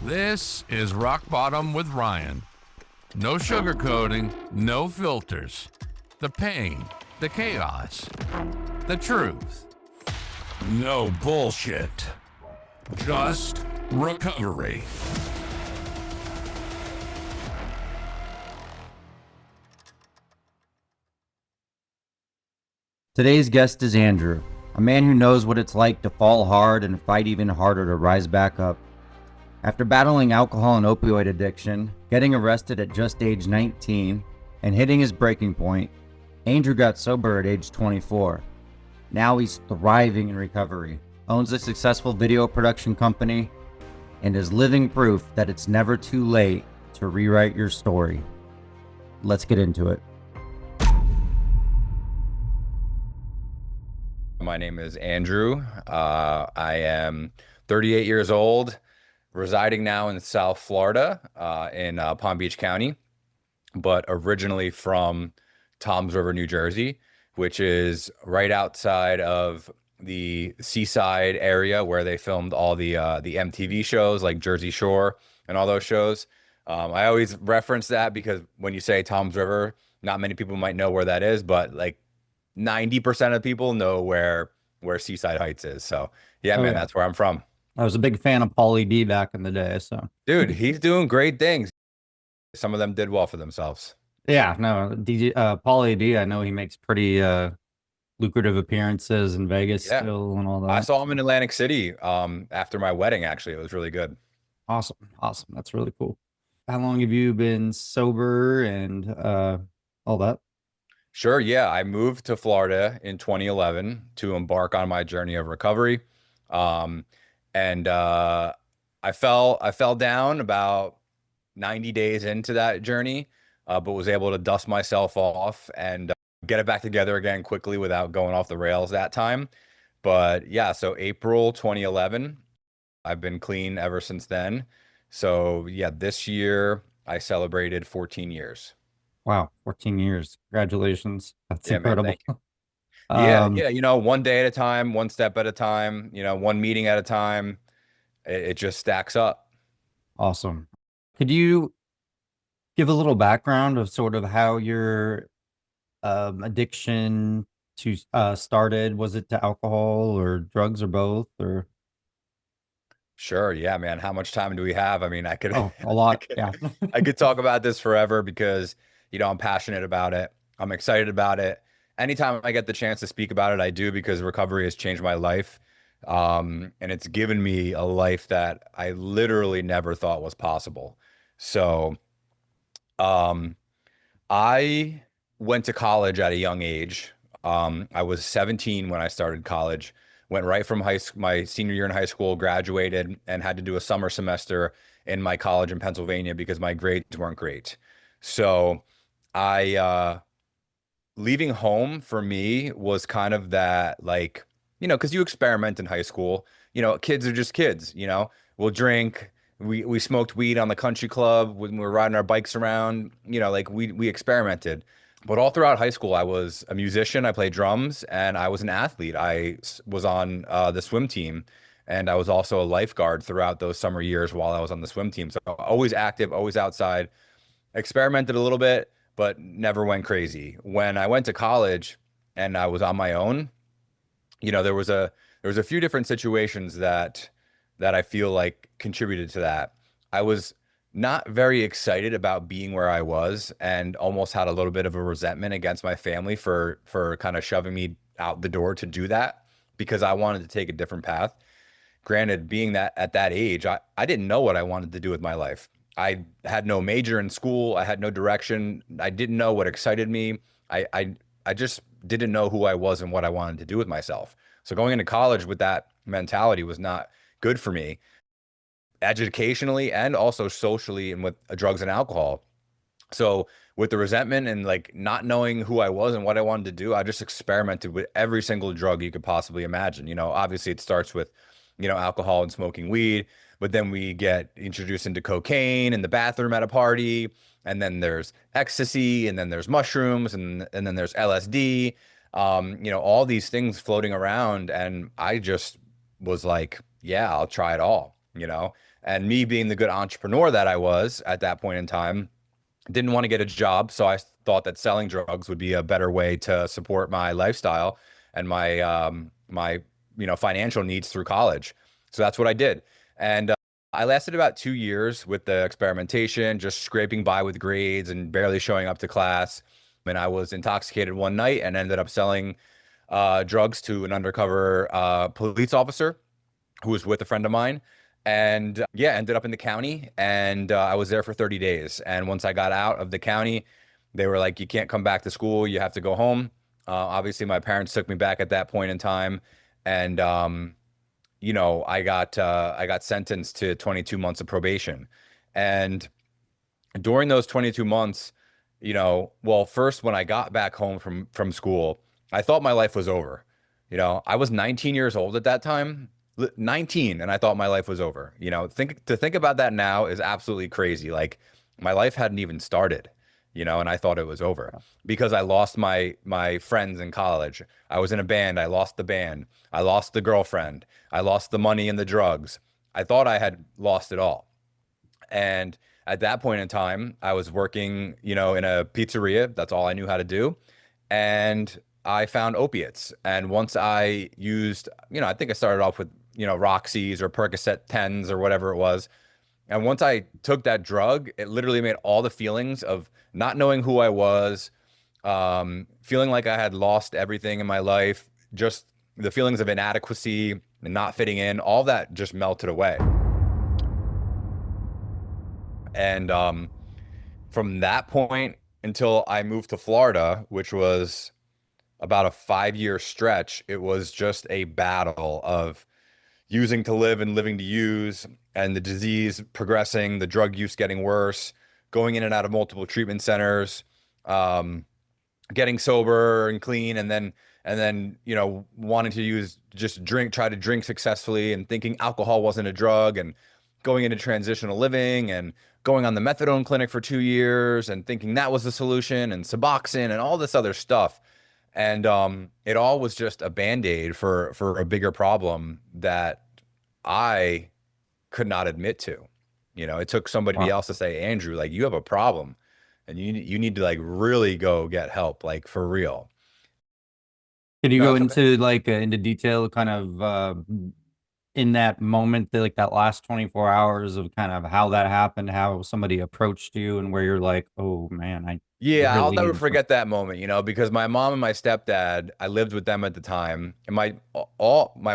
This is Rock Bottom with Ryan. No sugarcoating, no filters. The pain, the chaos, the truth. No bullshit. Just recovery. Today's guest is Andrew, a man who knows what it's like to fall hard and fight even harder to rise back up. After battling alcohol and opioid addiction, getting arrested at just age 19, and hitting his breaking point, Andrew got sober at age 24. Now he's thriving in recovery, owns a successful video production company, and is living proof that it's never too late to rewrite your story. Let's get into it. My name is Andrew. I am 38 years old, residing now in South Florida, in Palm Beach County, but originally from Toms River, New Jersey, which is right outside of the seaside area where they filmed all the MTV shows like Jersey Shore and all those shows. I always reference that because when you say Toms River, not many people might know where that is, but like 90% of people know where Seaside Heights is. So yeah, man, that's where I'm from. I was a big fan of Pauly D back in the day, so. Dude, he's doing great things. Some of them did well for themselves. Yeah, no, Pauly D, I know he makes pretty lucrative appearances in Vegas still and all that. I saw him in Atlantic City after my wedding, actually. It was really good. Awesome. That's really cool. How long have you been sober and all that? Sure, yeah. I moved to Florida in 2011 to embark on my journey of recovery. And I fell down about 90 days into that journey, but was able to dust myself off and get it back together again quickly without going off the rails that time. But yeah, so April 2011, I've been clean ever since then. So yeah, this year I celebrated 14 years. Wow, 14 years. Congratulations. That's Man, incredible. thank you. Yeah, one day at a time, one step at a time, one meeting at a time. It just stacks up. Awesome. Could you give a little background of sort of how your addiction to started? Was it to alcohol or drugs or both? Or Sure, yeah, man. How much time do we have? I mean, I could a lot. Yeah. I could talk about this forever because, I'm passionate about it. I'm excited about it. Anytime I get the chance to speak about it, I do, because recovery has changed my life. And it's given me a life that I literally never thought was possible. So, I went to college at a young age. I was 17 when I started college, went right from my senior year in high school, graduated, and had to do a summer semester in my college in Pennsylvania because my grades weren't great. So I, leaving home for me was kind of that, like, because you experiment in high school, kids are just kids, we'll drink. We smoked weed on the country club when we were riding our bikes around, like we experimented. But all throughout high school, I was a musician. I played drums, and I was an athlete. I was on the swim team, and I was also a lifeguard throughout those summer years while I was on the swim team. So always active, always outside, experimented a little bit, but never went crazy. When I went to college and I was on my own, there was a few different situations that I feel like contributed to that. I was not very excited about being where I was, and almost had a little bit of a resentment against my family for kind of shoving me out the door to do that, because I wanted to take a different path. Granted, being that at that age, I didn't know what I wanted to do with my life. I had no major in school. I had no direction. I didn't know what excited me. I just didn't know who I was and what I wanted to do with myself. So going into college with that mentality was not good for me, educationally and also socially, and with drugs and alcohol. So with the resentment and like not knowing who I was and what I wanted to do, I just experimented with every single drug you could possibly imagine. Obviously it starts with, alcohol and smoking weed, but then we get introduced into cocaine in the bathroom at a party, and then there's ecstasy, and then there's mushrooms, and then there's LSD, all these things floating around. And I just was like, yeah, I'll try it all. you know? And me being the good entrepreneur that I was at that point in time, didn't want to get a job, so I thought that selling drugs would be a better way to support my lifestyle and my financial needs through college. So that's what I did. And I lasted about 2 years with the experimentation, just scraping by with grades and barely showing up to class. And I was intoxicated one night and ended up selling drugs to an undercover police officer who was with a friend of mine. And yeah, ended up in the county, and I was there for 30 days. And once I got out of the county, they were like, you can't come back to school. You have to go home. Obviously, my parents took me back at that point in time. And, I got sentenced to 22 months of probation. And during those 22 months, well, first when I got back home from school, I thought my life was over. I was 19 years old at that time, 19, and I thought my life was over. Think about that now is absolutely crazy. Like my life hadn't even started, and I thought it was over because I lost my friends in college. I was in a band, I lost the band, I lost the girlfriend, I lost the money and the drugs. I thought I had lost it all. And at that point in time, I was working, in a pizzeria. That's all I knew how to do. And I found opiates. And once I used, I think I started off with, Roxy's or Percocet 10s or whatever it was. And once I took that drug, it literally made all the feelings of not knowing who I was, feeling like I had lost everything in my life, just the feelings of inadequacy and not fitting in, all that just melted away. And from that point until I moved to Florida, which was about a 5 year stretch, it was just a battle of using to live and living to use, and the disease progressing, the drug use getting worse, going in and out of multiple treatment centers, um, getting sober and clean, and then wanting to try to drink successfully, and thinking alcohol wasn't a drug, and going into transitional living and going on the methadone clinic for 2 years and thinking that was the solution, and Suboxone and all this other stuff. And it all was just a band-aid for a bigger problem that I could not admit to. It took somebody Wow. else to say, Andrew, like you have a problem and you need to like really go get help, like for real. Can you No, go that's okay. into into detail kind of in that moment, like that last 24 hours of kind of how that happened, how somebody approached you and where you're like, oh man, I Yeah, I'll really never need some. forget that moment, because my mom and my stepdad, I lived with them at the time, and my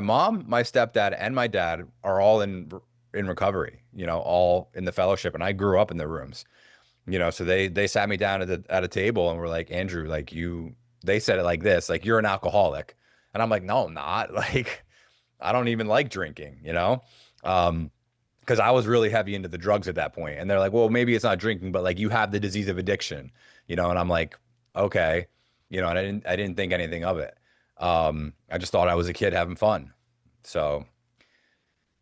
mom, my stepdad, and my dad are all in recovery, all in the fellowship, and I grew up in the rooms, so they sat me down at a table and were like, Andrew, like they said it like this, like you're an alcoholic, and I'm like, no, I'm not, like I don't even like drinking, um, because I was really heavy into the drugs at that point. And they're like, well, maybe it's not drinking, but like you have the disease of addiction, and I'm like, okay, and I didn't think anything of it. I just thought I was a kid having fun. So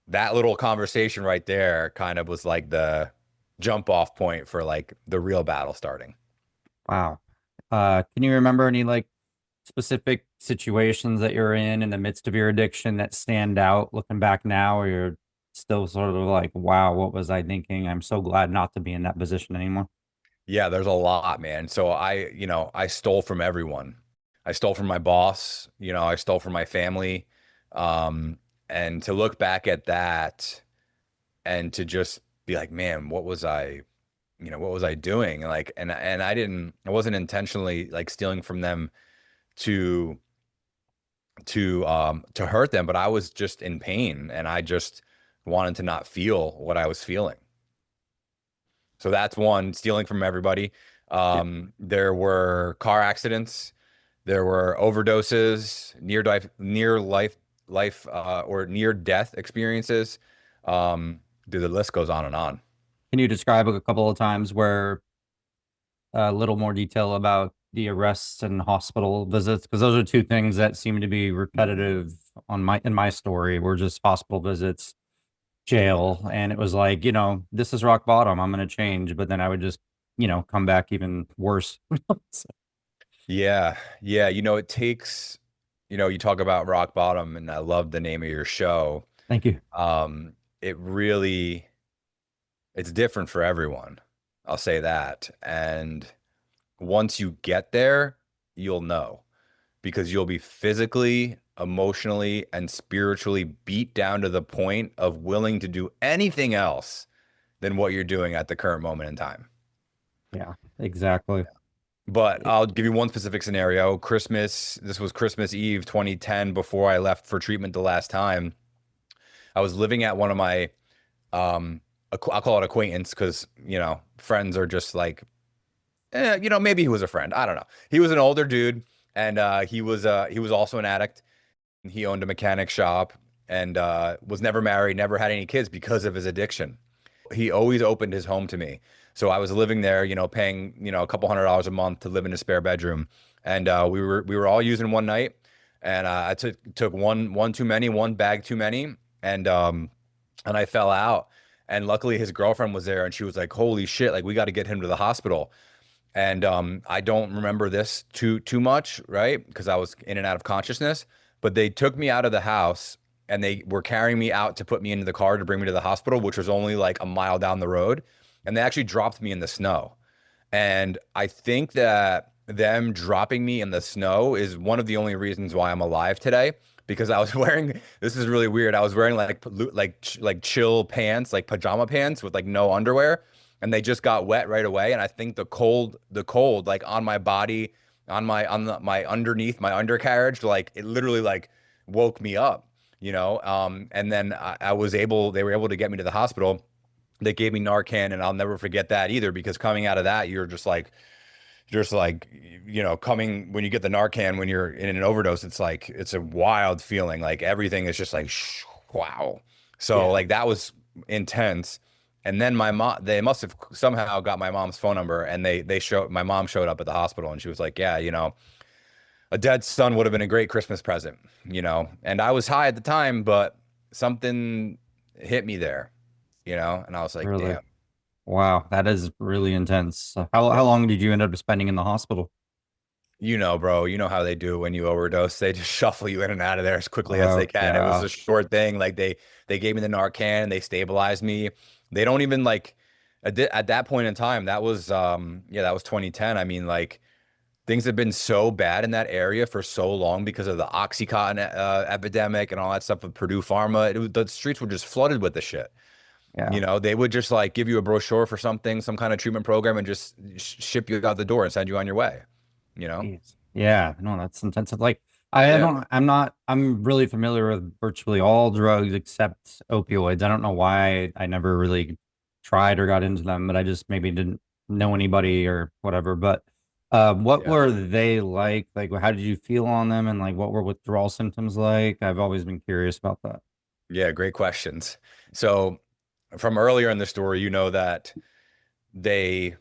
that little conversation right there kind of was like the jump off point for like the real battle starting. Wow. Can you remember any like specific situations that you're in the midst of your addiction that stand out looking back now, or you're still sort of like, wow, what was I thinking? I'm so glad not to be in that position anymore. Yeah, there's a lot, man. So I stole from everyone. I stole from my boss, I stole from my family. Um, and to look back at that and to just be like, man, what was I doing? And I wasn't intentionally like stealing from them to to hurt them, but I was just in pain and I just wanted to not feel what I was feeling. So that's one, stealing from everybody. Yeah. There were car accidents, there were overdoses, or near death experiences. Dude, the list goes on and on. Can you describe a couple of times where a little more detail about the arrests and hospital visits? Because those are two things that seem to be repetitive in my story. Were just hospital visits, jail, and it was like, this is rock bottom. I'm going to change, but then I would just, come back even worse. So, Yeah, yeah. It takes, you talk about rock bottom, and I love the name of your show. thank you. it really, it's different for everyone. I'll say that. And once you get there, you'll know because you'll be physically, emotionally, and spiritually beat down to the point of willing to do anything else than what you're doing at the current moment in time. Yeah, exactly. But I'll give you one specific scenario. This was Christmas Eve 2010 before I left for treatment the last time. I was living at one of my, I'll call it acquaintance because, friends are just like, maybe he was a friend. I don't know. He was an older dude and he was also an addict. He owned a mechanic shop and was never married, never had any kids because of his addiction. He always opened his home to me. So I was living there, paying, a couple $100 a month to live in a spare bedroom. And we were all using one night. And I took one too many, one bag too many, and I fell out. And luckily his girlfriend was there and she was like, "Holy shit, like we got to get him to the hospital." And I don't remember this too much, right? Because I was in and out of consciousness. But they took me out of the house and they were carrying me out to put me into the car to bring me to the hospital, which was only like a mile down the road. And they actually dropped me in the snow. And I think that them dropping me in the snow is one of the only reasons why I'm alive today. Because I was wearing, this is really weird. I was wearing like chill pants, like pajama pants with like no underwear, and they just got wet right away. And I think the cold, like on my body, my underneath my undercarriage, like it literally like woke me up, And then they were able to get me to the hospital. They gave me Narcan, and I'll never forget that either because coming out of that, you're just like, coming when you get the Narcan when you're in an overdose, it's like it's a wild feeling. Like everything is just like, wow. So Yeah. like that was intense. And then my mom, they must have somehow got my mom's phone number, and my mom showed up at the hospital, and she was like, "Yeah, a dead son would have been a great Christmas present, And I was high at the time, but something hit me there, and I was like, Really? damn. Wow, that is really intense. So Yeah. how long did you end up spending in the hospital? Bro, you know how they do when you overdose. They just shuffle you in and out of there as quickly as they Oh can. It was yeah. a short thing. Like they gave me the Narcan, they stabilized me. They don't even like at that point in time, that was 2010. I mean, like things have been so bad in that area for so long because of the Oxycontin epidemic and all that stuff with Purdue Pharma. The streets were just flooded with the shit. Yeah. They would just like give you a brochure for something, some kind of treatment program, and just ship you out the door and send you on your way. You know? Jeez. Yeah, no, that's intensive. Like Yeah. I'm really familiar with virtually all drugs except opioids. I don't know why I never really tried or got into them, but I just maybe didn't know anybody or whatever. But what Yeah. were they like? Like how did you feel on them and like what were withdrawal symptoms like? I've always been curious about that. Yeah. Great questions. So from earlier in the story, you know that they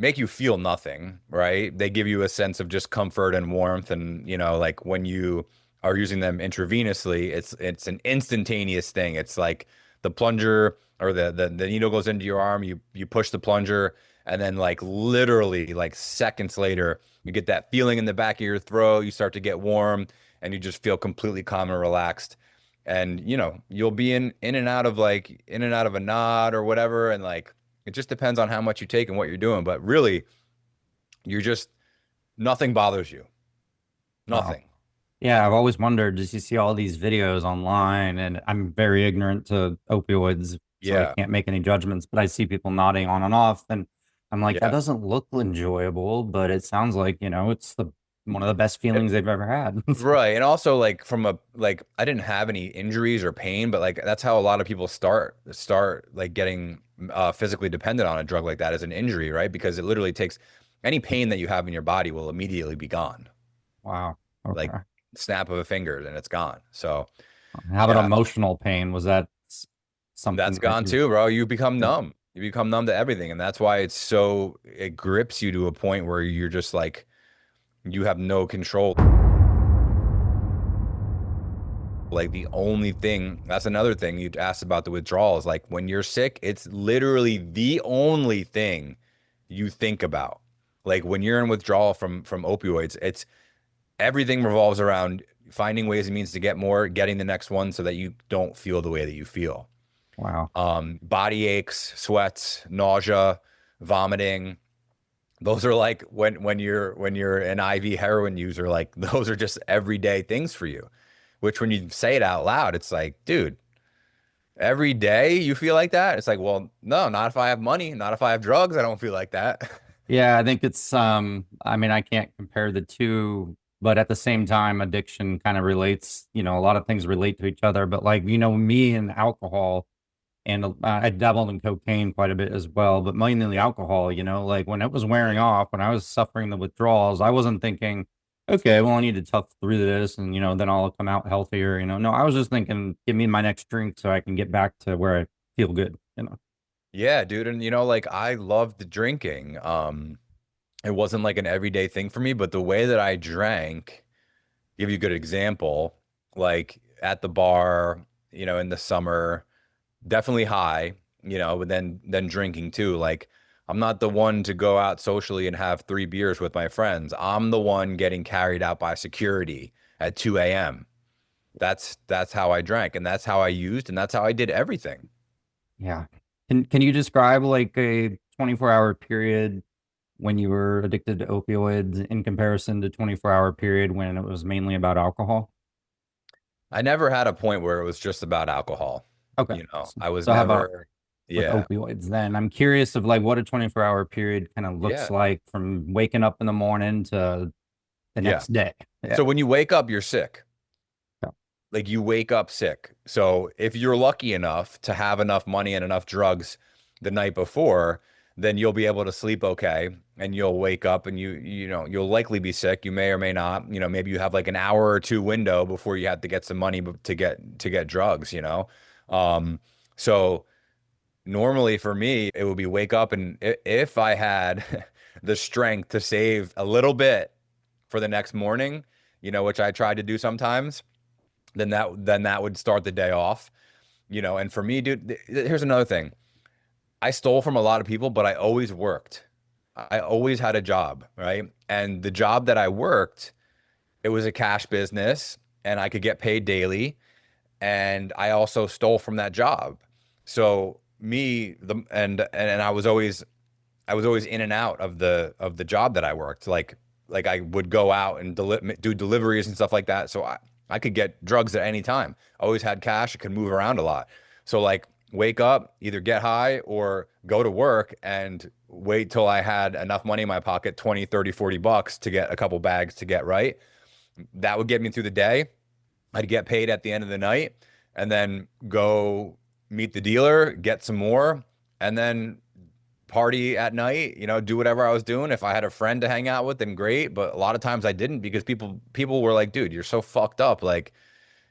make you feel nothing, right? They give you a sense of just comfort and warmth. And, like when you are using them intravenously, it's an instantaneous thing. It's like the plunger or the needle goes into your arm, you push the plunger, and then like literally like seconds later, you get that feeling in the back of your throat, you start to get warm, and you just feel completely calm and relaxed. And you'll be in and out of a nod or whatever, and like it just depends on how much you take and what you're doing. But really, you're just nothing bothers you. Wow. Nothing. Yeah, I've always wondered, does you see all these videos online? And I'm very ignorant to opioids, so I Yeah. can't make any judgments, but I see people nodding on and off, and I'm like, that Yeah. doesn't look enjoyable, but it sounds like, it's the one of the best It- feelings they've ever had. right. And also like I didn't have any injuries or pain, but like that's how a lot of people start like getting physically dependent on a drug like that as an injury, right? Because it literally takes any pain that you have in your body will immediately be gone. Wow. Like Okay. snap of a finger and it's gone. So How about yeah, emotional pain? Was that that's something that gone you, too, bro. You become yeah. numb. You become numb to everything. And that's why it grips you to a point where you're just like, you have no control. Like the only thing, that's another thing you asked about the withdrawals. Like when you're sick, it's literally the only thing you think about. Like when you're in withdrawal from opioids, it's everything revolves around finding ways and means to get more, getting the next one so that you don't feel the way that you feel. Wow. Body aches, sweats, nausea, vomiting. Those are like when you're an IV heroin user, like those are just everyday things for you. Which when you say it out loud, it's like, dude, every day you feel like that? It's like, well, no, not if I have money, not if I have drugs, I don't feel like that. Yeah, I think it's I mean, I can't compare the two, but at the same time, addiction kind of relates, a lot of things relate to each other, but like, me and alcohol and I dabbled in cocaine quite a bit as well, but mainly the alcohol, like when it was wearing off, when I was suffering the withdrawals, I wasn't thinking, okay, well, I need to tough through this and, then I'll come out healthier, No, I was just thinking, give me my next drink so I can get back to where I feel good. Yeah, dude. And like I loved drinking. It wasn't like an everyday thing for me, but the way that I drank, give you a good example, like at the bar, in the summer, definitely high, but then drinking too. Like I'm not the one to go out socially and have 3 beers with my friends. I'm the one getting carried out by security at 2 a.m. That's how I drank, and that's how I used, and that's how I did everything. Yeah. Can you describe like a 24-hour period when you were addicted to opioids in comparison to 24-hour period when it was mainly about alcohol? I never had a point where it was just about alcohol. Okay. So, I was so how about never, with yeah, opioids then? I'm curious of like what a 24-hour period kind of looks yeah, like from waking up in the morning to the yeah. next day. Yeah. So when you wake up, you're sick. Yeah. Like you wake up sick. So if you're lucky enough to have enough money and enough drugs the night before, then you'll be able to sleep okay and you'll wake up and you'll likely be sick. You may or may not. Maybe you have like an hour or two window before you have to get some money to get drugs. Um, so normally for me, it would be wake up and if I had the strength to save a little bit for the next morning, which I tried to do sometimes, then that would start the day off. And for me, dude, here's another thing. I stole from a lot of people, but I always worked. I always had a job, right? And the job that I worked, it was a cash business and I could get paid daily. And I also stole from that job. So me, and I was always in and out of the job that I worked. Like I would go out and do deliveries and stuff like that. So I could get drugs at any time. Always had cash. I could move around a lot. So like wake up, either get high or go to work and wait till I had enough money in my pocket, 20, 30, $40 to get a couple bags to get right. That would get me through the day. I'd get paid at the end of the night and then go meet the dealer, get some more, and then party at night, do whatever I was doing. If I had a friend to hang out with, then great. But a lot of times I didn't because people were like, dude, you're so fucked up. Like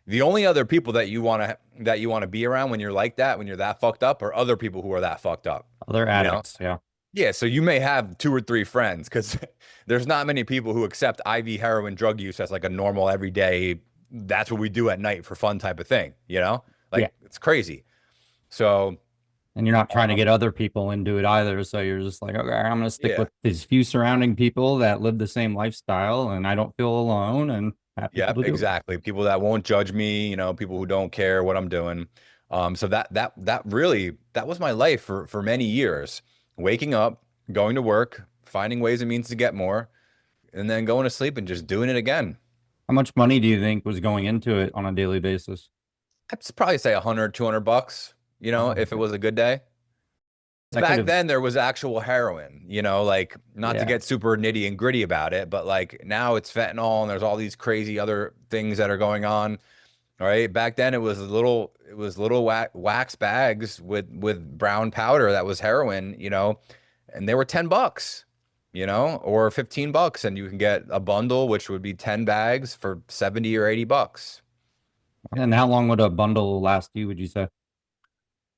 the only other people that you want to be around when you're like that, when you're that fucked up, are other people who are that fucked up. Other You know? addicts. Yeah. Yeah, so you may have two or three friends because there's not many people who accept IV heroin drug use as like a normal everyday, that's what we do at night for fun type of thing? Yeah. Like it's crazy. So, And you're not trying to um, get other people into it either. So you're just like, okay, I'm going to stick yeah. with these few surrounding people that live the same lifestyle and I don't feel alone and have people Yep, to do it. exactly. People that won't judge me, people who don't care what I'm doing. So that really that was my life for many years. Waking up, going to work, finding ways and means to get more, and then going to sleep and just doing it again. How much money do you think was going into it on a daily basis? I'd probably say 100, $200, Oh, if it okay. was a good day. That could Back have, then there was actual heroin, like not to yeah. get super nitty and gritty about it, but like now it's fentanyl and there's all these crazy other things that are going on. All right. Back then it was little wax bags with brown powder that was heroin, and they were $10, or $15, and you can get a bundle, which would be 10 bags for 70 or $80. And how long would a bundle last you, would you say?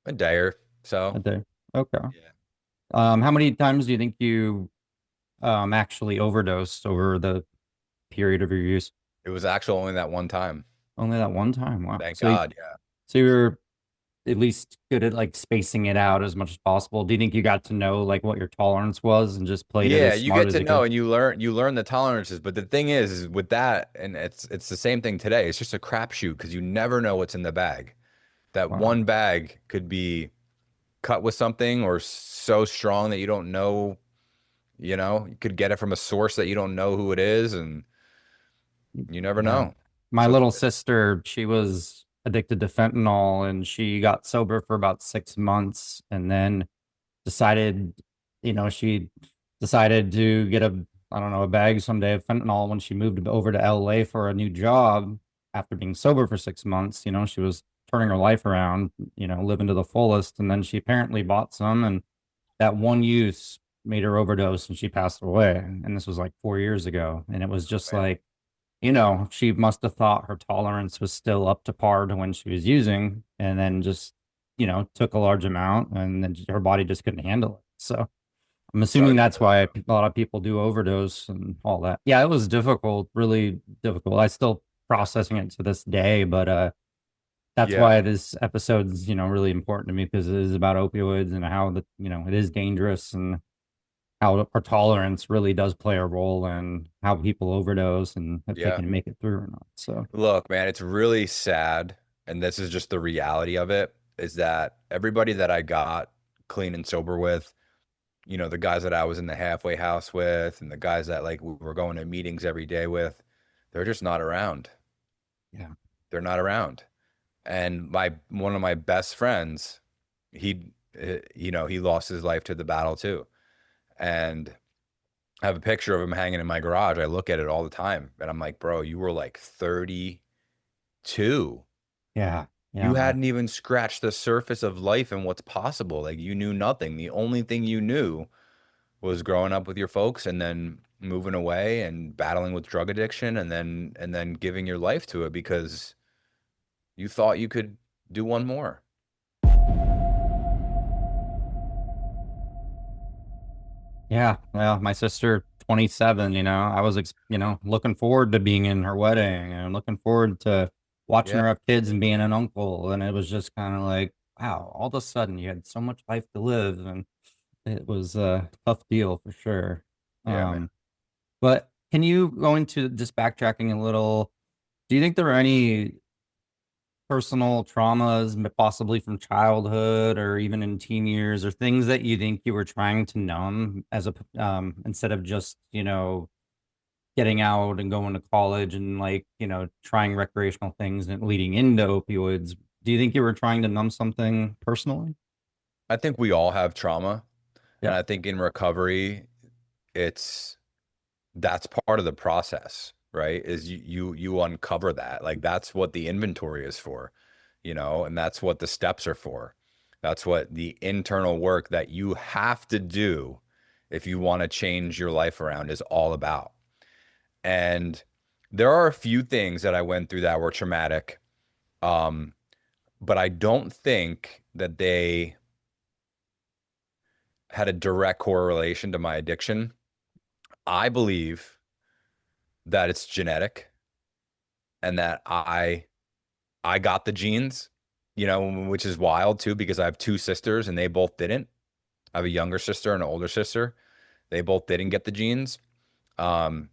A day or A so. day. Okay. Yeah. How many times do you think you actually overdosed over the period of your use? It was actually only that one time. Only that one time. Wow. Thank So, you, God. Yeah. so you're at least good at like spacing it out as much as possible. Do you think you got to know like what your tolerance was and just played it Yeah, as you smart get as to you know could? and you learn the tolerances, but the thing is with that, and it's the same thing today. It's just a crapshoot because you never know what's in the bag. That Wow. one bag could be cut with something or so strong that you don't know, you could get it from a source that you don't know who it is, and you never Yeah. know. My So little sister, she was addicted to fentanyl and she got sober for about 6 months and then decided, she decided to get I don't know, a bag someday of fentanyl when she moved over to LA for a new job after being sober for 6 months. She was turning her life around, living to the fullest. And then she apparently bought some, and that one use made her overdose and she passed away. And this was like 4 years ago. And it was just man, like, she must have thought her tolerance was still up to par to when she was using, and then just, took a large amount, and then her body just couldn't handle it. So I'm sorry assuming to hear that's that, why a bro. lot of people do overdose and all that. Yeah, it was difficult, really difficult. I still processing it to this day, but that's Yeah, why this episode is, really important to me because it is about opioids and how it is dangerous, and how our tolerance really does play a role in how people overdose and if they yeah. can make it through or not. So, Look, man, it's really sad, and this is just the reality of it, is that everybody that I got clean and sober with, the guys that I was in the halfway house with, and the guys that like we were going to meetings every day with, they're just not around. yeah. They're not around. And my one of my best friends, he lost his life to the battle too. And I have a picture of him hanging in my garage. I look at it all the time, and I'm like, bro, you were like 32. Yeah. Yeah, You man. hadn't even scratched the surface of life and what's possible. Like you knew nothing. The only thing you knew was growing up with your folks and then moving away and battling with drug addiction and then giving your life to it because you thought you could do one more. Yeah. Well, my sister, 27, I was, looking forward to being in her wedding and looking forward to watching Yeah. her have kids and being an uncle. And it was just kind of like, wow, all of a sudden you had so much life to live. And it was a tough deal for sure. Yeah, man. Um, but can you go into just backtracking a little? Do you think there are any personal traumas, possibly from childhood or even in teen years, or things that you think you were trying to numb as a instead of just getting out and going to college and like trying recreational things and leading into opioids? Do you think you were trying to numb something personally? I think we all have trauma, and Yeah, I think in recovery, it's that's part of the process, right? Is you uncover that. Like that's what the inventory is for, and that's what the steps are for. That's what the internal work that you have to do if you want to change your life around is all about. And there are a few things that I went through that were traumatic, um, but I don't think that they had a direct correlation to my addiction. I believe that it's genetic and that I got the genes, which is wild too because I have two sisters and they both didn't. I have a younger sister and an older sister. They both didn't get the genes. Um,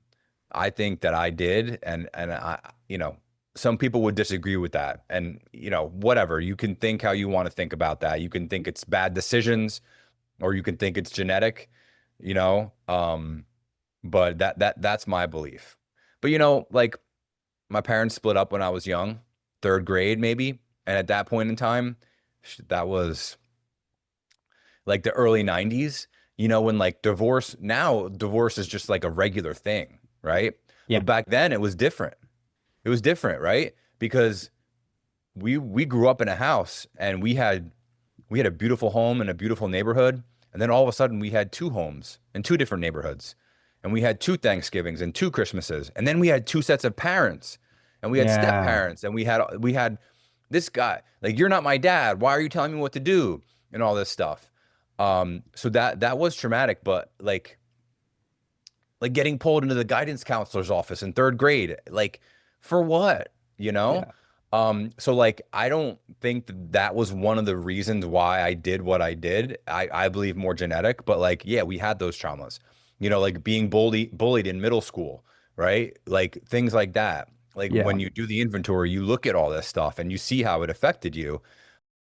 I think that I did, and some people would disagree with that. And whatever. You can think how you want to think about that. You can think it's bad decisions, or you can think it's genetic, you know. But that's my belief. But like my parents split up when I was young, third grade maybe, and at that point in time, that was like the early 90s, when like divorce is just like a regular thing, right? yeah, But back then it was different. It was different, right? Because we grew up in a house and we had a beautiful home in a beautiful neighborhood, and then all of a sudden we had two homes in two different neighborhoods. And we had two Thanksgivings and two Christmases. And then we had two sets of parents. And we had step yeah, parents and we had this guy, like you're not my dad. Why are you telling me what to do? And all this stuff. So that was traumatic, but like getting pulled into the guidance counselor's office in third grade, like for what, you know? yeah, So like I don't think that was one of the reasons why I did what I did. I believe more genetic, but like yeah, we had those traumas. Like being bullied in middle school, right? Like things like that. Like yeah, when you do the inventory, you look at all this stuff and you see how it affected you.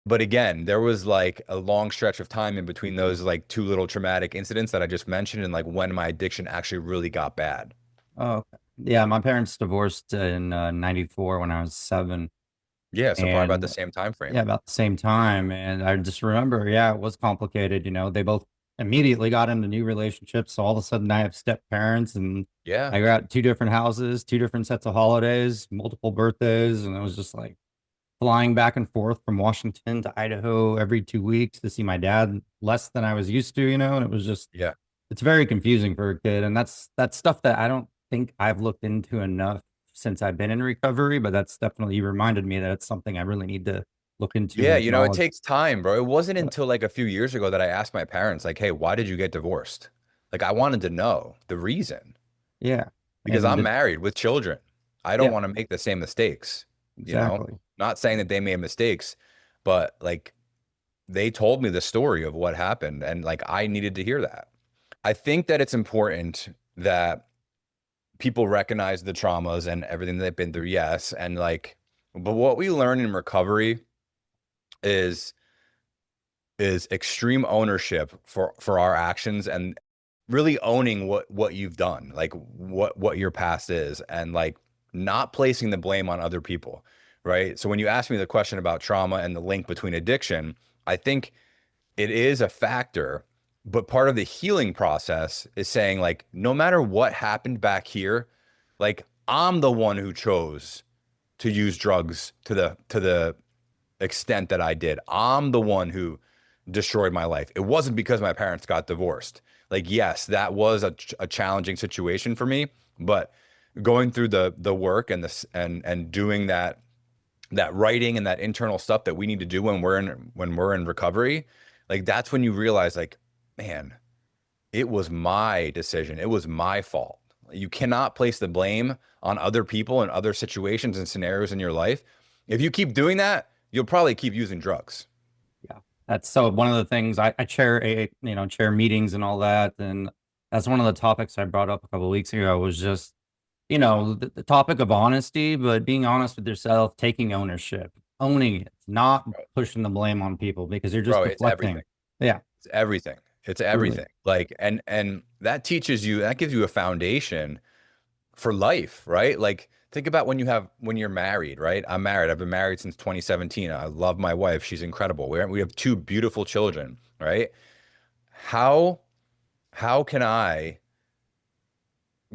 But again, there was like a long stretch of time in between those like two little traumatic incidents that I just mentioned and like when my addiction actually really got bad. Oh, okay. Yeah, my parents divorced in 94 when I was 7. Yeah, so probably about the And same time yeah, frame. about the same time. And I just remember, yeah, it was complicated. They both immediately got into new relationships. So all of a sudden I have step parents and Yeah. I got two different houses, two different sets of holidays, multiple birthdays. And it was just like flying back and forth from Washington to Idaho every 2 weeks to see my dad less than I was used to, and it was just, Yeah. it's very confusing for a kid. And that's stuff that I don't think I've looked into enough since I've been in recovery, but that's definitely, you reminded me that it's something I really need to look into Yeah, and you know, it acknowledge. takes time, bro. It wasn't But until like a few years ago that I asked my parents, like, hey, why did you get divorced? Like, I wanted to know the reason yeah. because And I'm married with children. I don't yeah, want to make the same mistakes, you know? exactly. Not saying that they made mistakes, but like they told me the story of what happened and like I needed to hear that. I think that it's important that people recognize the traumas and everything they've been through, yes, and like, but what we learn in recovery is extreme ownership for our actions and really owning what you've done, like what your past is, and like not placing the blame on other people, right? So when you ask me the question about trauma and the link between addiction, I think it is a factor, but part of the healing process is saying like no matter what happened back here, like I'm the one who chose to use drugs to the extent that I did. I'm the one who destroyed my life. It wasn't because my parents got divorced. Like, yes, that was a challenging situation for me, but going through the work and this and doing that writing and that internal stuff that we need to do when we're in recovery, like that's when you realize like, man, it was my decision. It was my fault. You cannot place the blame on other people and other situations and scenarios in your life. If you keep doing that, you'll probably keep using drugs. Yeah. That's so one of the things I chair chair meetings and all that. And that's one of the topics I brought up a couple of weeks ago was just, the topic of honesty, but being honest with yourself, taking ownership, owning it, not pushing the blame on people because you're just Bro, it's deflecting. everything. Yeah, It's everything. It's truly. everything. Like and that teaches you, that gives you a foundation for life, right? Like think about when you're married, right? I'm married. I've been married since 2017. I love my wife. She's incredible. We have two beautiful children, right? How how can I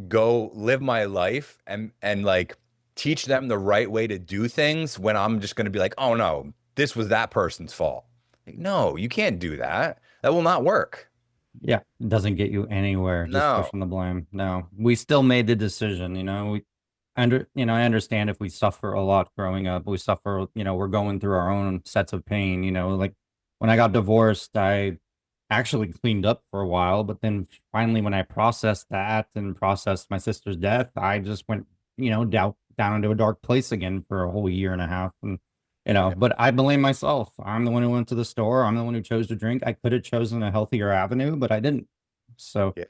go live my life and like teach them the right way to do things when I'm just going to be like, "Oh no, this was that person's fault." Like, no, you can't do that. That will not work. Yeah, it doesn't get you anywhere, just No. pushing the blame. No, we still made the decision, I understand if we suffer a lot growing up, we suffer, we're going through our own sets of pain, like when I got divorced, I actually cleaned up for a while, but then finally when I processed that and processed my sister's death, I just went, down into a dark place again for a whole year and a half. And, Yeah. but I blame myself. I'm the one who went to the store. I'm the one who chose to drink. I could have chosen a healthier avenue, but I didn't. So Yeah.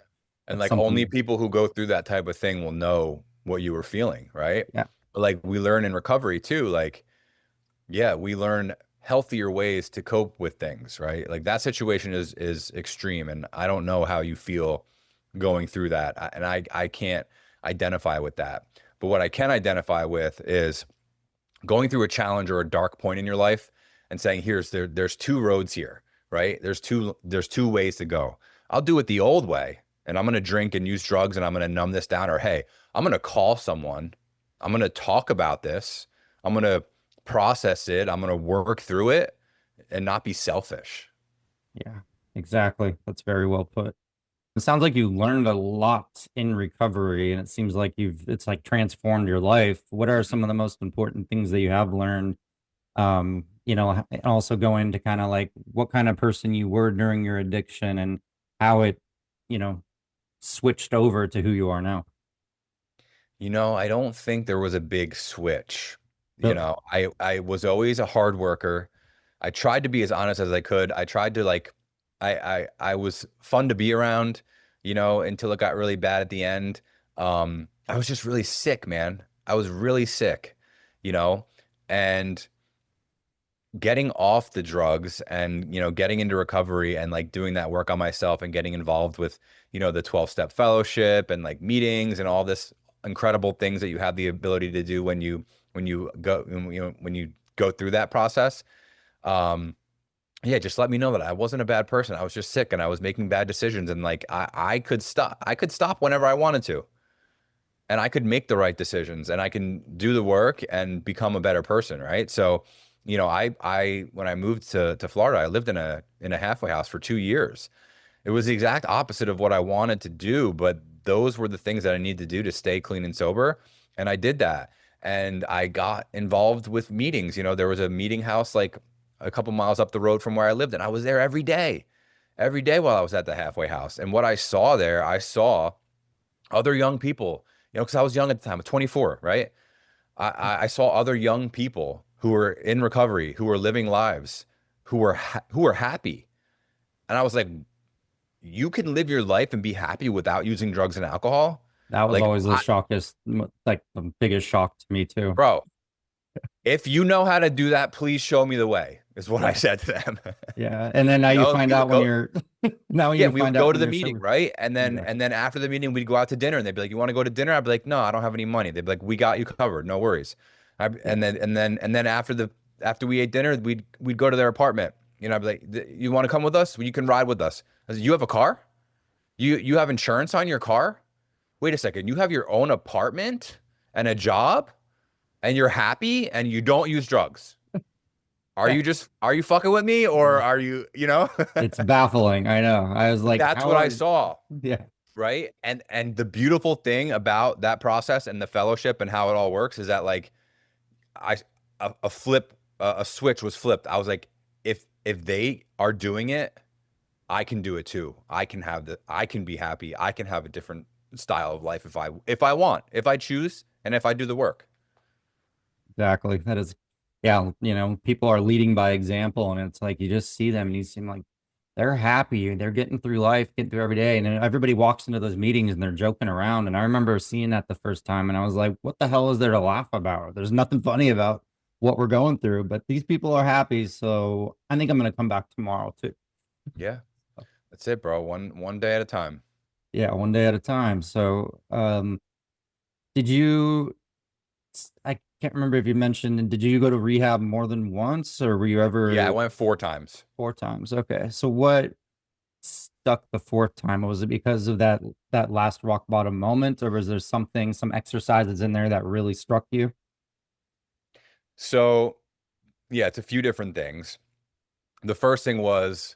And that's like only something. people who go through that type of thing will know what you were feeling, right? Yeah. But like we learn in recovery too, like, yeah, we learn healthier ways to cope with things, right? Like that situation is extreme and I don't know how you feel going through that. And I can't identify with that. But what I can identify with is going through a challenge or a dark point in your life and saying, there's two roads here, right? There's two ways to go. I'll do it the old way and I'm going to drink and use drugs and I'm going to numb this down. Or, hey, I'm going to call someone. I'm going to talk about this. I'm going to process it. I'm going to work through it and not be selfish. Yeah, exactly. That's very well put. It sounds like you learned a lot in recovery, and it seems like it's like transformed your life. What are some of the most important things that you have learned? And also go into kind of like what kind of person you were during your addiction and how it, you know, switched over to who you are now. You know, I don't think there was a big switch. You Really? know, I was always a hard worker. I tried to be as honest as I could. I tried to like I was fun to be around, until it got really bad at the end. I was just really sick, man. I was really sick, you know, and getting off the drugs and, getting into recovery and like doing that work on myself and getting involved with, the 12-step fellowship and like meetings and all this incredible things that you have the ability to do when you go through that process. Um, yeah, just let me know that I wasn't a bad person. I was just sick and I was making bad decisions, and like I could stop whenever I wanted to, and I could make the right decisions, and I can do the work and become a better person, right? So, when I moved to Florida, I lived in a halfway house for 2 years. It was the exact opposite of what I wanted to do, but those were the things that I needed to do to stay clean and sober. And I did that. And I got involved with meetings. There was a meeting house like a couple miles up the road from where I lived, and I was there every day while I was at the halfway house. And what I saw there, I saw other young people, because I was young at the time, 24, right? I saw other young people who were in recovery, who were living lives, who were happy. And I was like, you can live your life and be happy without using drugs and alcohol. That was Like, always the like the biggest shock to me too. bro, if you know how to do that, please show me the way, is what I Yeah. said to them. Yeah. And then now you find We would out when go, you're now yeah, you we would find out go to when the you're meeting, sober. right? And then Exactly. and then after the meeting, we'd go out to dinner, and they'd be like, "You want to go to dinner?" I'd be like, "No, I don't have any money." They'd be like, "We got you covered, no worries." Yeah. And then after we ate dinner, we'd go to their apartment. I'd be like, "You want to come with us? You can ride with us." I said, "You have a car? You have insurance on your car? Wait a second, you have your own apartment and a job, and you're happy, and you don't use drugs. Yeah. Are you fucking with me, or Yeah. are you?" It's baffling. I know. I was like, That's how what I are saw, yeah. right? And the beautiful thing about that process and the fellowship and how it all works is that like I a switch was flipped. I was like, if they are doing it, I can do it too. I can be happy. I can have a different style of life if I want, if I choose, and if I do the work. Exactly. That is, yeah, people are leading by example, and it's like you just see them and you seem like they're happy, they're getting through life, getting through every day. And then everybody walks into those meetings and they're joking around. And I remember seeing that the first time, and I was like, what the hell is there to laugh about? There's nothing funny about what we're going through, but these people are happy. So I think I'm going to come back tomorrow too. Yeah, that's it, bro. One day at a time. Yeah, one day at a time. So, did you I can't remember if you mentioned, did you go to rehab more than once or were you Yeah, I ever went 4 times. four times? Okay. So what stuck the fourth time? Was it because of that last rock bottom moment, or was there some exercises in there that really struck you? So yeah, it's a few different things. The first thing was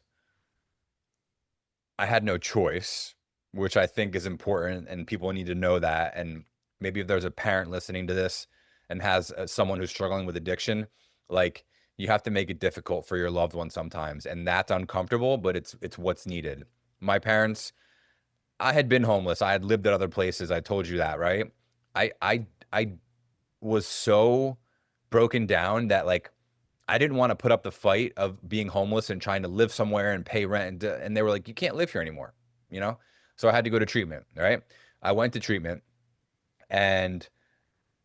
I had no choice, which I think is important, and people need to know that. And maybe if there's a parent listening to this and has someone who's struggling with addiction, like you have to make it difficult for your loved one sometimes, and that's uncomfortable, but it's what's needed. My parents, I had been homeless. I had lived at other places. I told you that, right? I was so broken down that like I didn't want to put up the fight of being homeless and trying to live somewhere and pay rent. And they were like, you can't live here anymore, you know? So I had to go to treatment, right? I went to treatment, and,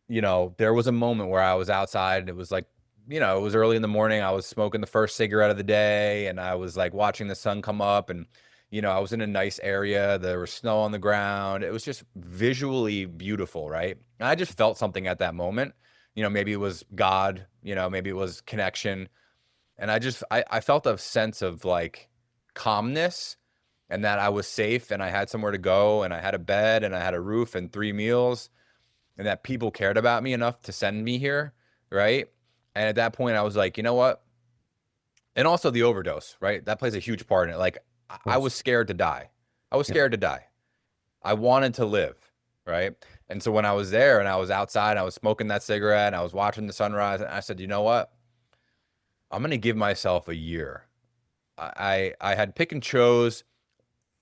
there was a moment where I was outside and it was like, it was early in the morning. I was smoking the first cigarette of the day, and I was like watching the sun come up, and, I was in a nice area. There was snow on the ground. It was just visually beautiful, right? And I just felt something at that moment. Maybe it was God, maybe it was connection. And I felt a sense of like calmness, and that I was safe, and I had somewhere to go, and I had a bed, and I had a roof and 3 meals, and that people cared about me enough to send me here, right? And at that point I was like, you know what? And also the overdose, right? That plays a huge part in it. Like Of I was course. scared to die. I was Yeah. scared to die. I wanted to live, right? And so when I was there and I was outside, I was smoking that cigarette and I was watching the sunrise, and I said, you know what? I'm gonna give myself a year. I had pick and chose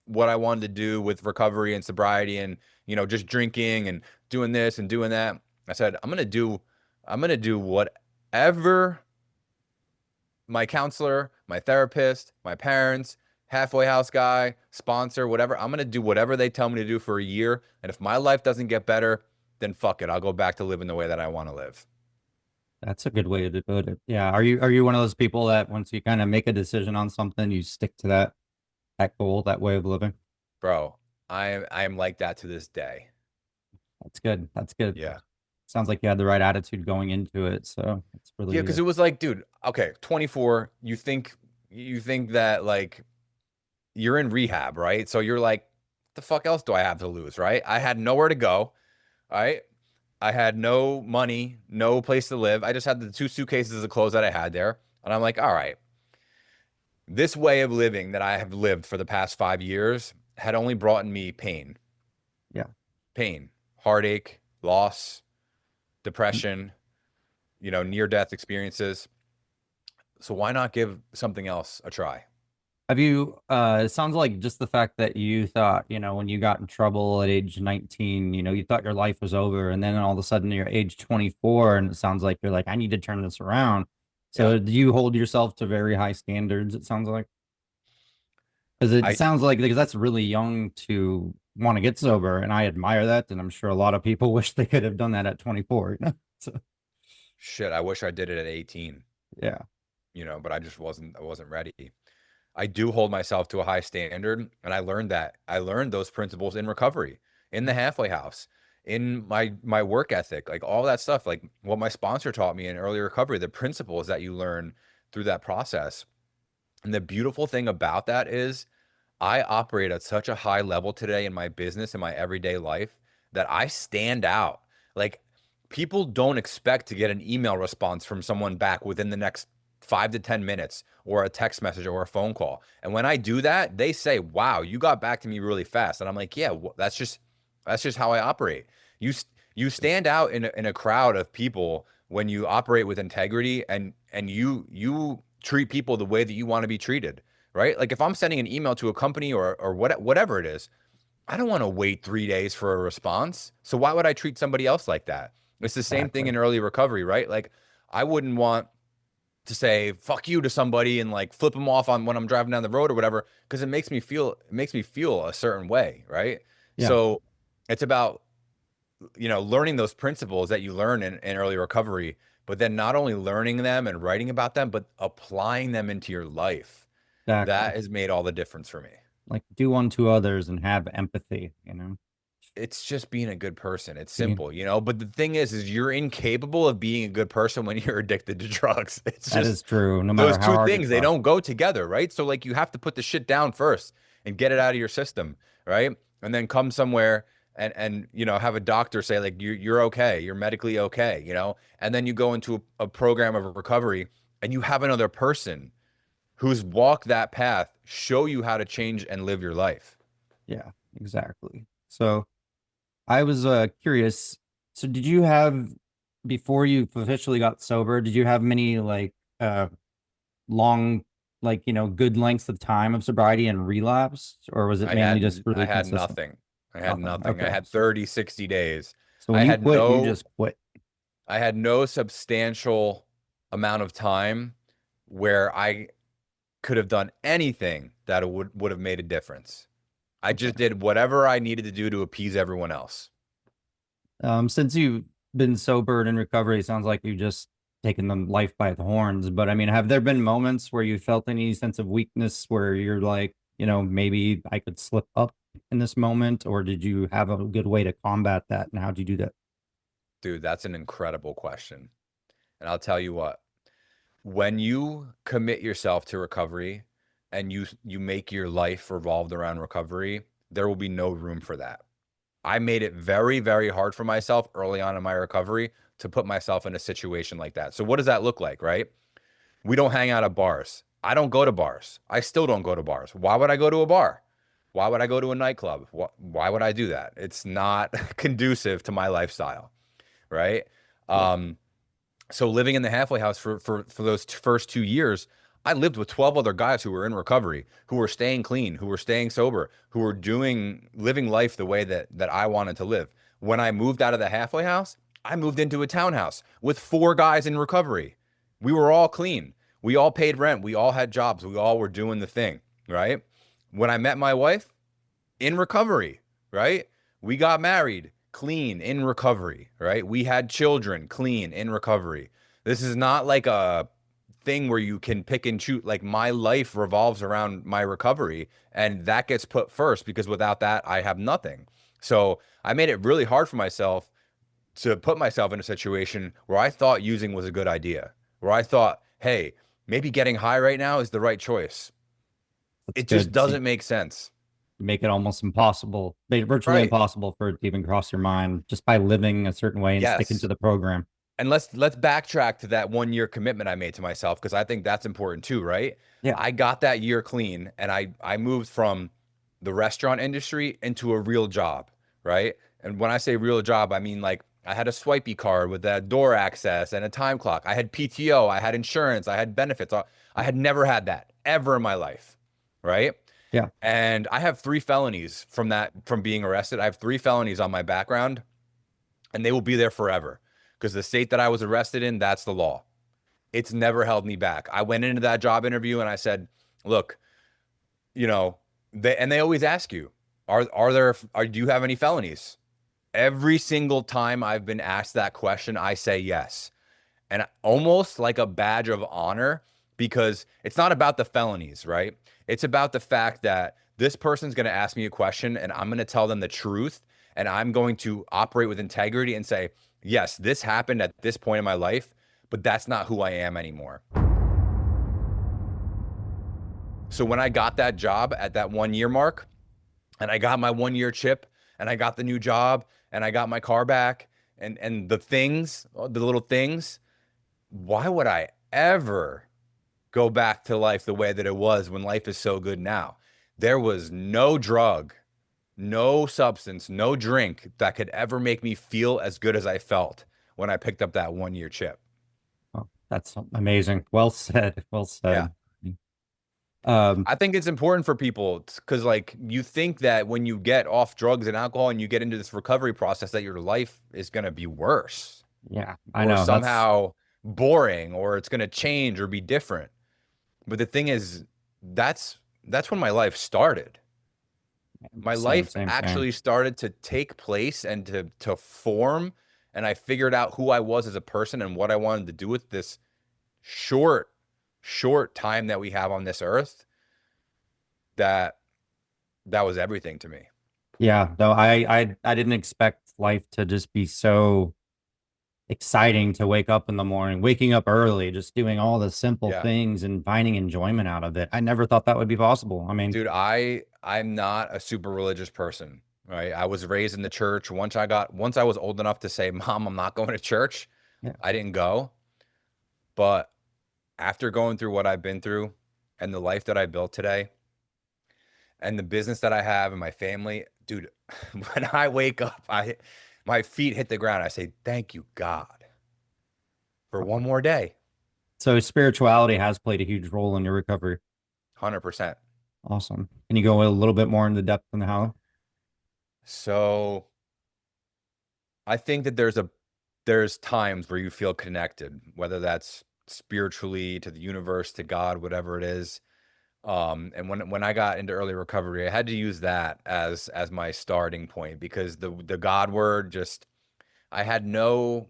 what I wanted to do with recovery and sobriety, and just drinking and doing this and doing that. I said I'm gonna do whatever my counselor, my therapist, my parents, halfway house guy, sponsor, whatever. I'm gonna do whatever they tell me to do for a year, and if my life doesn't get better, then fuck it. I'll go back to living the way that I want to live. That's a good way to put it. Yeah. Are you one of those people that once you kind of make a decision on something, you stick to that goal, that way of living? Bro, I am like that to this day. That's good. That's good. Yeah. Sounds like you had the right attitude going into it. So it's Yeah, really because it was like, dude, okay, 24, you think that like you're in rehab, right? So you're like, the fuck else do I have to lose, right? I had nowhere to go, all right? I had no money, no place to live. I just had the two suitcases of clothes that I had there. And I'm like, all right, this way of living that I have lived for the past 5 years had only brought me pain, yeah. pain, heartache, loss, depression, near death experiences. So why not give something else a try? Have you, it sounds like just the fact that you thought, when you got in trouble at age 19, you thought your life was over. And then all of a sudden you're age 24 and it sounds like you're like, I need to turn this around. Yeah. So do you hold yourself to very high standards? It sounds like, because it I sounds like, because that's really young to want to get sober. And I admire that. And I'm sure a lot of people wish they could have done that at 24. So, shit, I wish I did it at 18, yeah, but I wasn't ready. I do hold myself to a high standard, and I learned that. I learned those principles in recovery, in the halfway house, in my work ethic, like all that stuff, like what my sponsor taught me in early recovery, the principles that you learn through that process. And the beautiful thing about that is I operate at such a high level today in my business and my everyday life that I stand out. Like people don't expect to get an email response from someone back within the next 5 to 10 minutes or a text message or a phone call. And when I do that, they say, "Wow, you got back to me really fast." And I'm like, "Yeah, that's just how I operate." You you stand out in a crowd of people when you operate with integrity and you treat people the way that you want to be treated, right? Like if I'm sending an email to a company or whatever it is, I don't want to wait 3 days for a response. So why would I treat somebody else like that? It's the same thing exactly. in early recovery, right? Like I wouldn't want to say fuck you to somebody and like flip them off on when I'm driving down the road or whatever, because it makes me feel a certain way, right? Yeah. So it's about learning those principles that you learn in early recovery, but then not only learning them and writing about them, but applying them into your life. Exactly. That has made all the difference for me. Like do unto others and have empathy. It's just being a good person. It's Being, simple. But the thing is you're incapable of being a good person when you're addicted to drugs. It's that just is true, no matter those how two hard you things, they try. don't go together, right? So like you have to put the shit down first and get it out of your system, right? And then come somewhere and have a doctor say like you're okay, you're medically okay. And then you go into a program of recovery and you have another person who's walked that path show you how to change and live your life. Yeah, exactly. So I was curious. So did you have, before you officially got sober, did you have many like long, like, good lengths of time of sobriety and relapse, or was it I mainly just had I really had consistent? nothing. I had Nothing. nothing. I Okay. had 30, 60 days. So when I you had quit, you no just quit. I had no substantial amount of time where I could have done anything that would have made a difference. I Okay. just did whatever I needed to do to appease everyone else. Since you've been sober and in recovery, it sounds like you've just taken the life by the horns. But I mean, have there been moments where you felt any sense of weakness where you're like, maybe I could slip up in this moment, or did you have a good way to combat that? And how'd you do that? Dude, that's an incredible question. And I'll tell you what, when you commit yourself to recovery and you make your life revolved around recovery, there will be no room for that. I made it very, very hard for myself early on in my recovery to put myself in a situation like that. So what does that look like, right? We don't hang out at bars. I don't go to bars. I still don't go to bars. Why would I go to a bar? Why would I go to a nightclub? Why would I do that? It's not conducive to my lifestyle, right? Yeah. Um, so living in the halfway house for those first 2 years, I lived with 12 other guys who were in recovery, who were staying clean, who were staying sober, who were living life the way that I wanted to live. When I moved out of the halfway house, I moved into a townhouse with 4 guys in recovery. We were all clean. We all paid rent. We all had jobs. We all were doing the thing, right? When I met my wife, in recovery, right? We got married, clean, in recovery, right? We had children, clean, in recovery. This is not like a thing where you can pick and choose. Like my life revolves around my recovery, and that gets put first because without that, I have nothing. So I made it really hard for myself to put myself in a situation where I thought using was a good idea, where I thought, hey, maybe getting high right now is the right choice. That's It just good. So you doesn't make sense. make it almost impossible, made it virtually Right. impossible for it to even cross your mind just by living a certain way and sticking to Yes. the program. And let's backtrack to that 1 year commitment I made to myself because I think that's important too, right? Yeah. I got that year clean and I moved from the restaurant industry into a real job, right? And when I say real job, I mean like I had a swipey card with that door access and a time clock. I had PTO, I had insurance, I had benefits. I had never had that ever in my life, right? Yeah. And I have 3 felonies from being arrested. I have 3 felonies on my background and they will be there forever because the state that I was arrested in, that's the law. It's never held me back. I went into that job interview and I said, look, you know, they always ask you, do you have any felonies? Every single time I've been asked that question, I say yes. And almost like a badge of honor because it's not about the felonies, right? It's about the fact that this person's going to ask me a question and I'm going to tell them the truth and I'm going to operate with integrity and say, yes, this happened at this point in my life, but that's not who I am anymore. So when I got that job at that 1 year mark and I got my 1 year chip and I got the new job and I got my car back and the little things, why would I ever go back to life the way that it was when life is so good now? There was no drug, no substance, no drink that could ever make me feel as good as I felt when I picked up that 1 year chip. Oh, that's amazing. Well said. Well Yeah. said. Um, I think it's important for people because, like, you think that when you get off drugs and alcohol and you get into this recovery process, that your life is going to be worse yeah, I or know. That's somehow boring or it's going to change or be different. But the thing is, that's when my life started. My life same. actually started to take place and to form, and I figured out who I was as a person and what I wanted to do with this short, short time that we have on this earth. That that was everything to me. Yeah, though I didn't expect life to just be so exciting to wake up in the morning, waking up early, just doing all the simple Yeah. things and finding enjoyment out of it. I never thought that would be possible. I mean, Dude, I'm not a super religious person, right? I was raised in the church. Once I was old enough to say, "Mom, I'm not going to church," yeah, I didn't go. But after going through what I've been through and the life that I built today and the business that I have and my family, dude, when I wake up, I my feet hit the ground. I say, "Thank you, God, for one more day." so spirituality has played a huge role in your recovery. 100%. Awesome. Can you go a little bit more into depth on how? So, I think that there's times where you feel connected, whether that's spiritually to the universe, to God, whatever it is. And when I got into early recovery, I had to use that as my starting point because the God word just I had no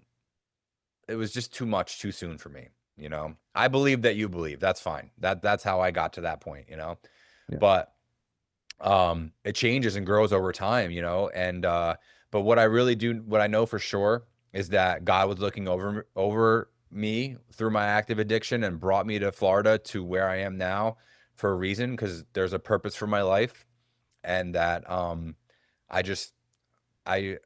it was just too much too soon for me, you know. I believe that you believe. That's fine. That's how I got to that point, you know. Yeah. But it changes and grows over time, you know. And but what I know for sure is that God was looking over me through my active addiction and brought me to Florida to where I am now for a reason because there's a purpose for my life and that I just I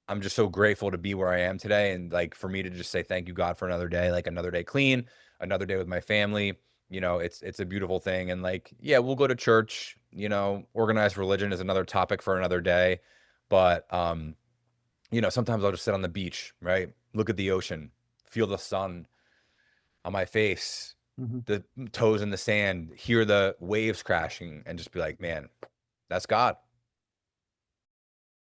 I'm just so grateful to be where I am today and like for me to just say thank you God for another day, like another day clean, another day with my family. You know, it's a beautiful thing and like yeah, we'll go to church, you know, organized religion is another topic for another day. But you know, sometimes I'll just sit on the beach, right? Look at the ocean, feel the sun on my face, Mhm. the toes in the sand, hear the waves crashing and just be like, man, that's God.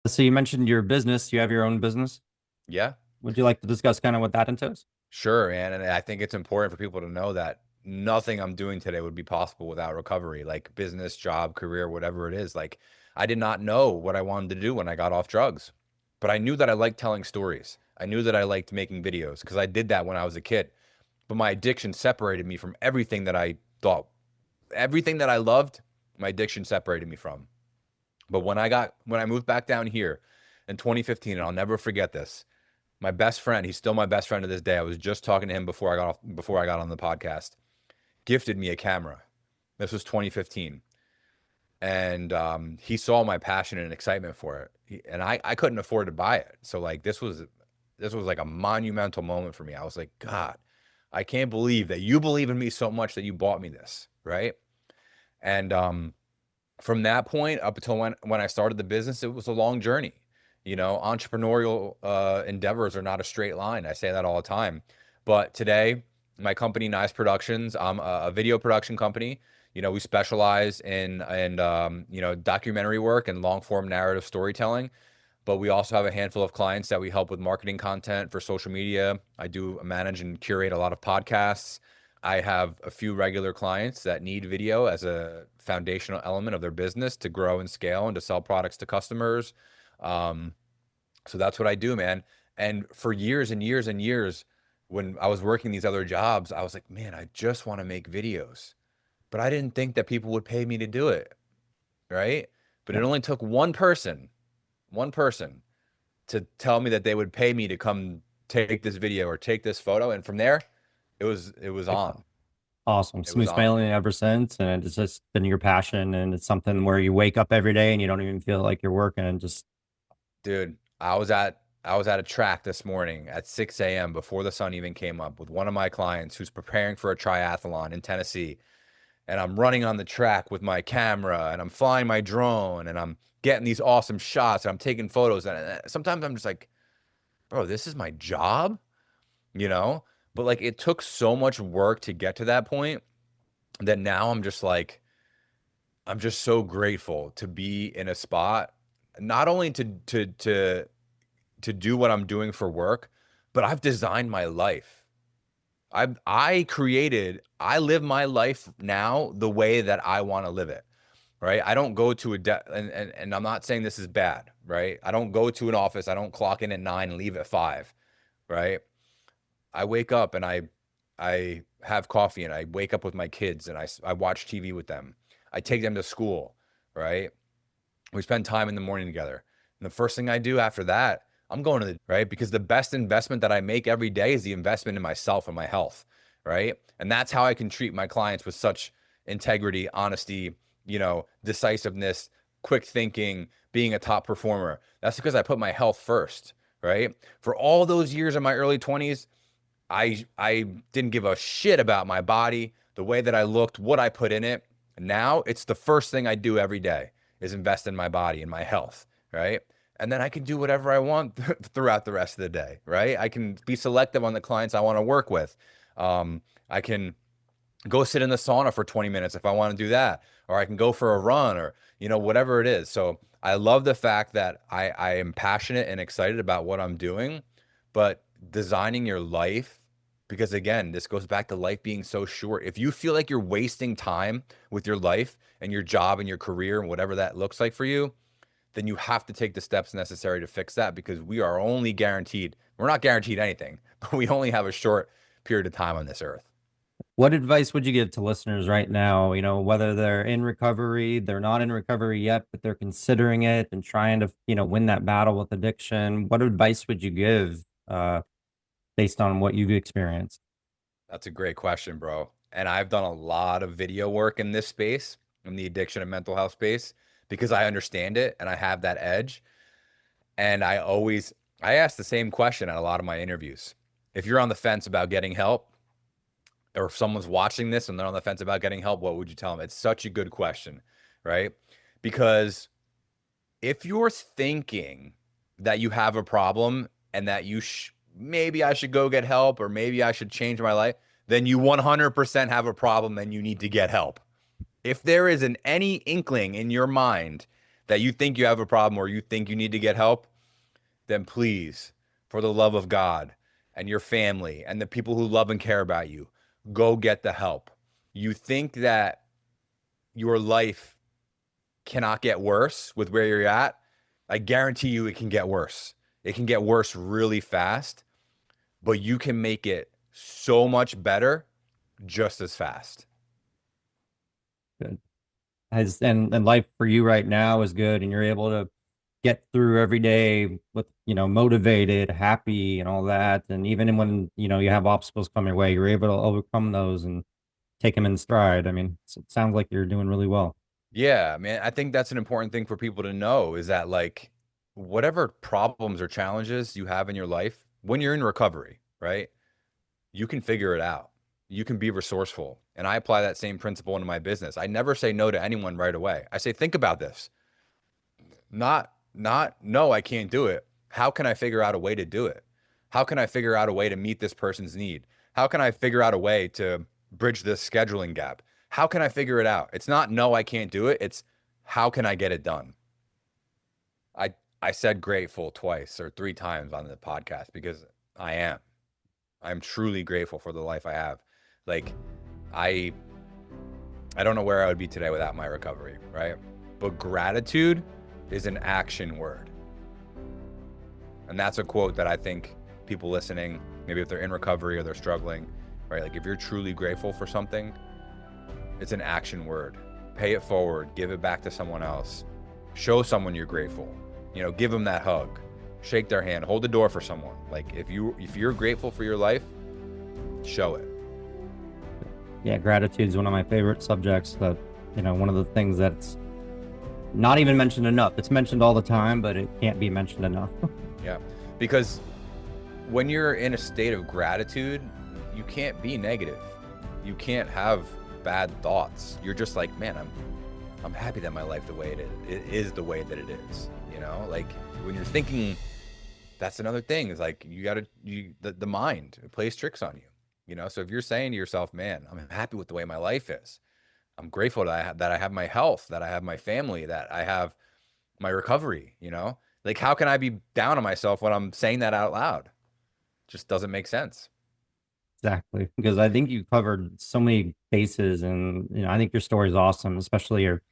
So you mentioned your business. You have your own business. Yeah. Would you like to discuss kind of what that entails? Sure, man. And I think it's important for people to know that nothing I'm doing today would be possible without recovery, like business, job, career, whatever it is. Like, I did not know what I wanted to do when I got off drugs. but I knew that I liked telling stories. I knew that I liked making videos because I did that when I was a kid. But my addiction separated me from everything that I thought, everything that I loved, my addiction separated me from. But when I moved back down here in 2015, and I'll never forget this, my best friend, he's still my best friend to this day. I was just talking to him before I got on the podcast, gifted me a camera. This was 2015. And he saw my passion and excitement for it. And I couldn't afford to buy it. So like this was like a monumental moment for me. I was like, God, I can't believe that you believe in me so much that you bought me this, right? And from that point up until when I started the business, it was a long journey. You know, entrepreneurial endeavors are not a straight line. I say that all the time. But today, my company, Nice Productions, I'm a video production company. You know, we specialize in you know, documentary work and long form narrative storytelling. But we also have a handful of clients that we help with marketing content for social media. I do manage and curate a lot of podcasts. I have a few regular clients that need video as a foundational element of their business to grow and scale and to sell products to customers. Um, so that's what I do, man. And for years and years and years, when I was working these other jobs, I was like, man, I just want to make videos. But I didn't think that people would pay me to do it, right? But it only took one person to tell me that they would pay me to come take this video or take this photo. And from there, it was Like, on. awesome. It was Smooth on. sailing ever since. And it's just been your passion. And it's something where you wake up every day and you don't even feel like you're working and just, Dude, I was at a track this morning at 6 a.m. before the sun even came up with one of my clients who's preparing for a triathlon in Tennessee. And I'm running on the track with my camera and I'm flying my drone and I'm getting these awesome shots and I'm taking photos. And sometimes I'm just like, bro, this is my job, you know? But like it took so much work to get to that point that now I'm just like, I'm just so grateful to be in a spot, not only to do what I'm doing for work, but I've designed my life. I live my life now the way that I want to live it, right? I don't go to and I'm not saying this is bad, right? I don't go to an office, I don't clock in at 9 and leave at 5, right? I wake up and I have coffee and I wake up with my kids and I watch TV with them. I take them to school, right? We spend time in the morning together. And the first thing I do after that, I'm going to the right because the best investment that I make every day is the investment in myself and my health, right? And that's how I can treat my clients with such integrity, honesty, you know, decisiveness, quick thinking, being a top performer. That's because I put my health first, right? For all those years in my early 20s, I didn't give a shit about my body, the way that I looked, what I put in it. Now it's the first thing I do every day is invest in my body and my health, right? And then I can do whatever I want throughout the rest of the day, right? I can be selective on the clients I want to work with. I can go sit in the sauna for 20 minutes if I want to do that, or I can go for a run or, you know, whatever it is. So I love the fact that I am passionate and excited about what I'm doing, but designing your life, because again, this goes back to life being so short. If you feel like you're wasting time with your life and your job and your career and whatever that looks like for you, then you have to take the steps necessary to fix that because we are only guaranteed, we're not guaranteed anything, but we only have a short period of time on this earth. what advice would you give to listeners right now? You know, whether they're in recovery, they're not in recovery yet, but they're considering it and trying to, win that battle with addiction. What advice would you give based on what you've experienced? That's a great question, bro. And I've done a lot of video work in this space, in the addiction and mental health space, because I understand it and I have that edge. And I ask the same question at a lot of my interviews. If you're on the fence about getting help, or if someone's watching this and they're on the fence about getting help, what would you tell them? It's such a good question, right? Because if you're thinking that you have a problem and that maybe I should go get help or maybe I should change my life, then you 100% have a problem and you need to get help. If there isn't any inkling in your mind that you think you have a problem or you think you need to get help, then please, for the love of God and your family and the people who love and care about you, go get the help. You think that your life cannot get worse with where you're at, I guarantee you it can get worse. It can get worse really fast, but you can make it so much better just as fast. Good. And life for you right now is good, and you're able to get through every day with, motivated, happy, and all that. And even when, you have obstacles come your way, you're able to overcome those and take them in stride. I mean, it sounds like you're doing really well. Yeah, man, I think that's an important thing for people to know is that like whatever problems or challenges you have in your life, when you're in recovery, right? You can figure it out. You can be resourceful. And I apply that same principle into my business. I never say no to anyone right away. I say, think about this. Not, no, I can't do it. How can I figure out a way to do it? How can I figure out a way to meet this person's need? How can I figure out a way to bridge this scheduling gap? How can I figure it out? It's not, no, I can't do it. It's how can I get it done? I said grateful twice or 3 times on the podcast because I'm truly grateful for the life I have. Like I don't know where I would be today without my recovery, right? But gratitude is an action word. And that's a quote that I think people listening, maybe if they're in recovery or they're struggling, right? Like if you're truly grateful for something, it's an action word. Pay it forward, give it back to someone else. Show someone you're grateful. Give them that hug. Shake their hand, hold the door for someone. Like if you're grateful for your life, show it. Yeah, gratitude is one of my favorite subjects. That one of the things that's not even mentioned enough. It's mentioned all the time, but it can't be mentioned enough. Yeah, because when you're in a state of gratitude, you can't be negative. You can't have bad thoughts. You're just like, man, I'm happy that my life the way it is the way that it is. Like when you're thinking, that's another thing. Is like the mind, it plays tricks on you. So if you're saying to yourself, man, I'm happy with the way my life is. I'm grateful that I have my health, that I have my family, that I have my recovery, like how can I be down on myself when I'm saying that out loud? Just doesn't make sense. Exactly, because I think you covered so many bases, and I think your story is awesome, especially your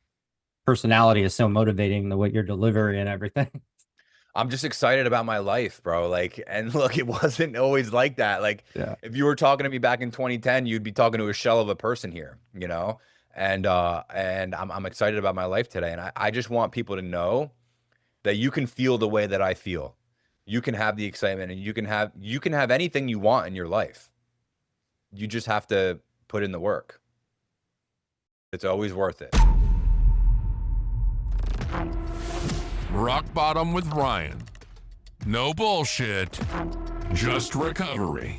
personality is so motivating, the way your delivery and everything. I'm just excited about my life, bro. Like, and look, it wasn't always like that. Like, Yeah. if you were talking to me back in 2010, you'd be talking to a shell of a person here, And I'm excited about my life today. And I just want people to know that you can feel the way that I feel. You can have the excitement, and you can have anything you want in your life. You just have to put in the work. It's always worth it. Rock Bottom with Ryan. No bullshit, just recovery.